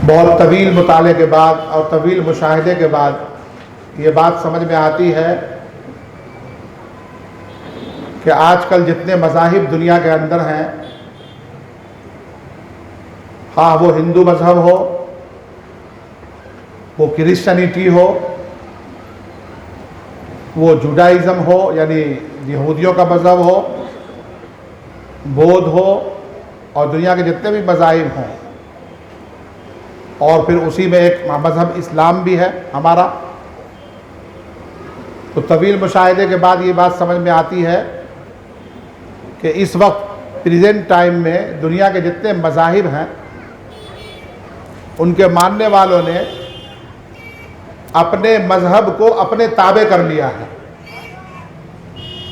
بہت طویل مطالعے کے بعد اور طویل مشاہدے کے بعد یہ بات سمجھ میں آتی ہے کہ آج کل جتنے مذاہب دنیا کے اندر ہیں، ہاں وہ ہندو مذہب ہو، وہ کرسچنٹی ہو، وہ جوڈائزم ہو یعنی یہودیوں کا مذہب ہو، بودھ ہو، اور دنیا کے جتنے بھی مذاہب ہوں، اور پھر اسی میں ایک مذہب اسلام بھی ہے ہمارا، تو طویل مشاہدے کے بعد یہ بات سمجھ میں آتی ہے کہ اس وقت پریزنٹ ٹائم میں دنیا کے جتنے مذاہب ہیں ان کے ماننے والوں نے اپنے مذہب کو اپنے تابع کر لیا ہے،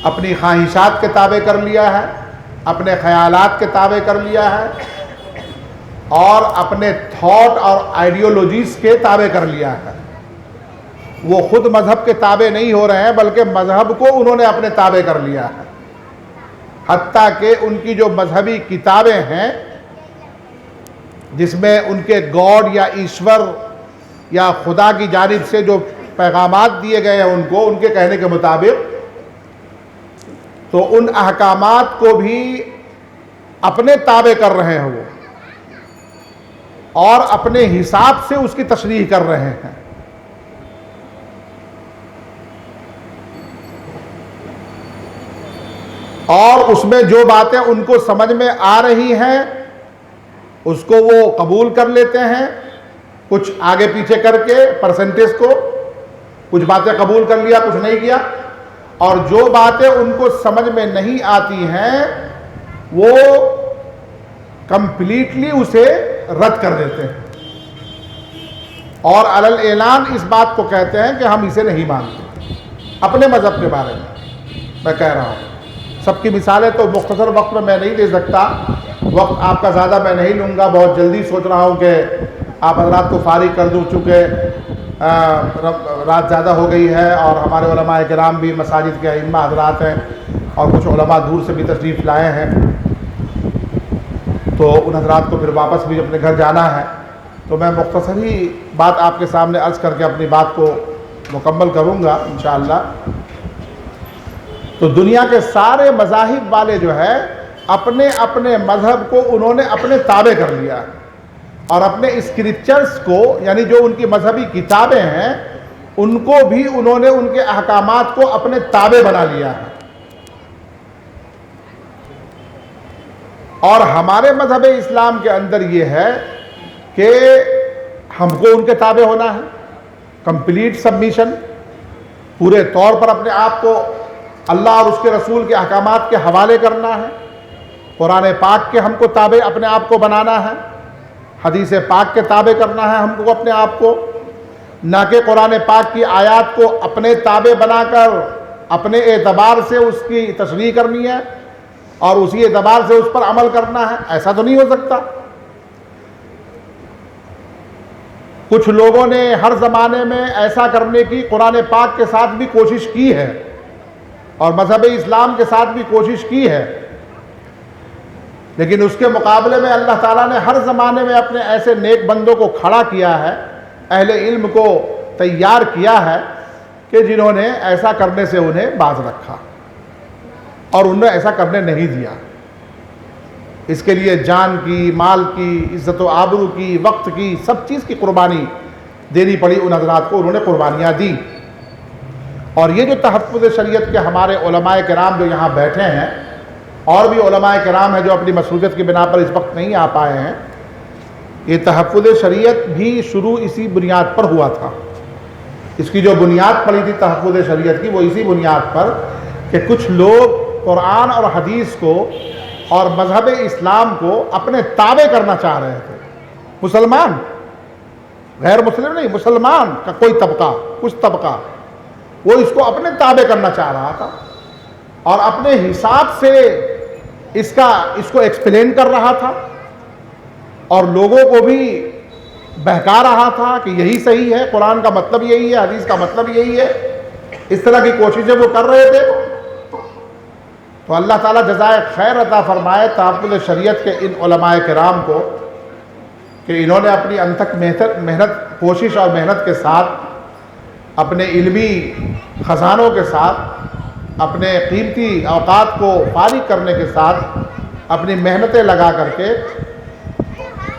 اپنی خواہشات کے تابع کر لیا ہے، اپنے خیالات کے تابع کر لیا ہے، اور اپنے تھاٹ اور آئیڈیالوجیز کے تابع کر لیا ہے۔ وہ خود مذہب کے تابع نہیں ہو رہے ہیں بلکہ مذہب کو انہوں نے اپنے تابع کر لیا ہے، حتیٰ کہ ان کی جو مذہبی کتابیں ہیں جس میں ان کے گاڈ یا ایشور یا خدا کی جانب سے جو پیغامات دیے گئے ہیں ان کو ان کے کہنے کے مطابق، تو ان احکامات کو بھی اپنے تابع کر رہے ہیں وہ، اور اپنے حساب سے اس کی تشریح کر رہے ہیں۔ اور اس میں جو باتیں ان کو سمجھ میں آ رہی ہیں اس کو وہ قبول کر لیتے ہیں، کچھ آگے پیچھے کر کے پرسنٹیج کو، کچھ باتیں قبول کر لیا کچھ نہیں کیا، اور جو باتیں ان کو سمجھ میں نہیں آتی ہیں وہ کمپلیٹلی اسے رد کر دیتے ہیں، اور علی الاعلان اس بات کو کہتے ہیں کہ ہم اسے نہیں مانتے۔ اپنے مذہب کے بارے میں کہہ رہا ہوں، سب کی مثالیں تو مختصر وقت میں نہیں دے سکتا، وقت آپ کا زیادہ میں نہیں لوں گا، بہت جلدی سوچ رہا ہوں کہ آپ حضرات کو فارغ کر دوں، چونکہ رات زیادہ ہو گئی ہے اور ہمارے علماء کرام بھی مساجد کے ائمہ حضرات ہیں اور کچھ علماء دور سے بھی تشریف لائے ہیں، تو ان حضرات کو پھر واپس بھی اپنے گھر جانا ہے، تو میں مختصر ہی بات آپ کے سامنے عرض کر کے اپنی بات کو مکمل کروں گا انشاءاللہ۔ تو دنیا کے سارے مذاہب والے جو ہے اپنے اپنے مذہب کو انہوں نے اپنے تابع کر لیا ہے، اور اپنے اسکرپچرز کو یعنی جو ان کی مذہبی کتابیں ہیں ان کو بھی انہوں نے ان کے احکامات کو اپنے تابع بنا لیا ہے۔ اور ہمارے مذہب اسلام کے اندر یہ ہے کہ ہم کو ان کے تابع ہونا ہے، کمپلیٹ سبمیشن، پورے طور پر اپنے آپ کو اللہ اور اس کے رسول کے احکامات کے حوالے کرنا ہے، قرآن پاک کے ہم کو تابع اپنے آپ کو بنانا ہے، حدیث پاک کے تابع کرنا ہے ہم کو اپنے آپ کو، نہ کہ قرآن پاک کی آیات کو اپنے تابع بنا کر اپنے اعتبار سے اس کی تشریح کرنی ہے اور اسی اعتبار سے اس پر عمل کرنا ہے، ایسا تو نہیں ہو سکتا۔ کچھ لوگوں نے ہر زمانے میں ایسا کرنے کی قرآن پاک کے ساتھ بھی کوشش کی ہے اور مذہب اسلام کے ساتھ بھی کوشش کی ہے، لیکن اس کے مقابلے میں اللہ تعالیٰ نے ہر زمانے میں اپنے ایسے نیک بندوں کو کھڑا کیا ہے، اہل علم کو تیار کیا ہے کہ جنہوں نے ایسا کرنے سے انہیں باز رکھا اور انہیں ایسا کرنے نہیں دیا۔ اس کے لیے جان کی، مال کی، عزت و آبرو کی، وقت کی، سب چیز کی قربانی دینی پڑی ان حضرات کو، انہوں نے قربانیاں دی۔ اور یہ جو تحفظ شریعت کے ہمارے علماء کرام جو یہاں بیٹھے ہیں، اور بھی علماء کرام ہیں جو اپنی مصروفیت کی بنا پر اس وقت نہیں آ پائے ہیں، یہ تحفظ شریعت بھی شروع اسی بنیاد پر ہوا تھا۔ اس کی جو بنیاد پڑی تھی تحفظ شریعت کی وہ اسی بنیاد پر کہ کچھ لوگ قرآن اور حدیث کو اور مذہب اسلام کو اپنے تابع کرنا چاہ رہے تھے۔ مسلمان، غیر مسلم نہیں، مسلمان کا کوئی طبقہ، کچھ طبقہ، وہ اس کو اپنے تابع کرنا چاہ رہا تھا اور اپنے حساب سے اس کو ایکسپلین کر رہا تھا اور لوگوں کو بھی بہکا رہا تھا کہ یہی صحیح ہے، قرآن کا مطلب یہی ہے، حدیث کا مطلب یہی ہے، اس طرح کی کوششیں وہ کر رہے تھے۔ تو اللہ تعالیٰ جزائے خیر عطا فرمائے تحفظ شریعت کے ان علماء کرام کو کہ انہوں نے اپنی انتھک محنت کوشش اور محنت کے ساتھ، اپنے علمی خزانوں کے ساتھ، اپنے قیمتی اوقات کو فارغ کرنے کے ساتھ اپنی محنتیں لگا کر کے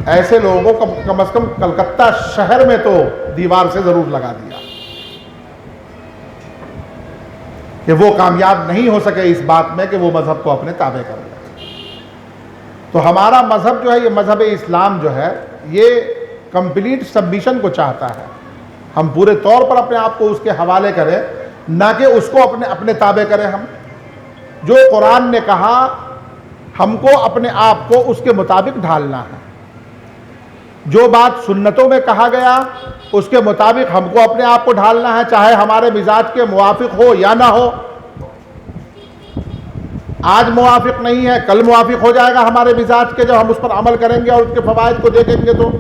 ایسے لوگوں کو کم از کم کلکتہ شہر میں تو دیوار سے ضرور لگا دیا کہ وہ کامیاب نہیں ہو سکے اس بات میں کہ وہ مذہب کو اپنے تابع کر لے۔ تو ہمارا مذہب جو ہے، یہ مذہب اسلام جو ہے، یہ کمپلیٹ سبمیشن کو چاہتا ہے۔ ہم پورے طور پر اپنے آپ کو اس کے حوالے کریں، نہ کہ اس کو اپنے تابع کریں۔ ہم جو قرآن نے کہا ہم کو اپنے آپ کو اس کے مطابق ڈھالنا ہے، جو بات سنتوں میں کہا گیا اس کے مطابق ہم کو اپنے آپ کو ڈھالنا ہے، چاہے ہمارے مزاج کے موافق ہو یا نہ ہو۔ آج موافق نہیں ہے، کل موافق ہو جائے گا ہمارے مزاج کے، جب ہم اس پر عمل کریں گے اور اس کے فوائد کو دیکھیں گے تو